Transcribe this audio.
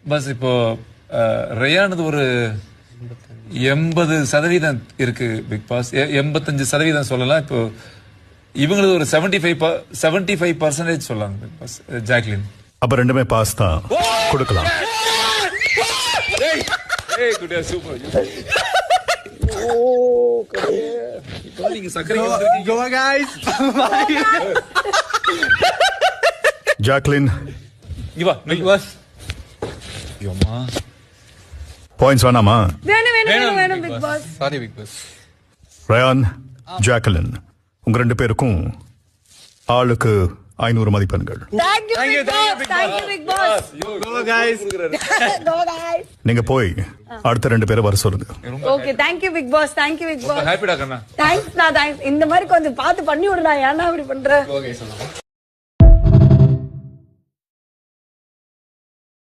Bus இப்போ ரயானது ஒரு 80% இருக்கு பிக் பாஸ். 85% சொல்லலாம். இப்போ இவங்களுக்கு ஒரு 75% சொல்லலாம் பிக் பாஸ். ஜாக்லின் அப்ப ரெண்டுமே பாஸ் தான் கொடுக்கலாம். ஜாக்லின் பாயிண்ட்ஸ் வேணாமா? வேணும் big boss. Sorry big boss. Rayan, Jacqueline உங்க 2 பேருக்கும் ஆளுக்கு 500 மதிப்பெண்கள். Thank you big boss. Go guys. Go guys. நீங்க போய் அடுத்த 2 பேரை வர சொல்லுங்க. Okay, thank you big boss. Thank you big boss. ஹாப்பிடா Kanna. Thanks. இந்த மாதிரி கொஞ்சம் பார்த்து பண்ணி விடுடா. ஏன்னா அப்படி பண்ற? Okay சொல்லலாம்.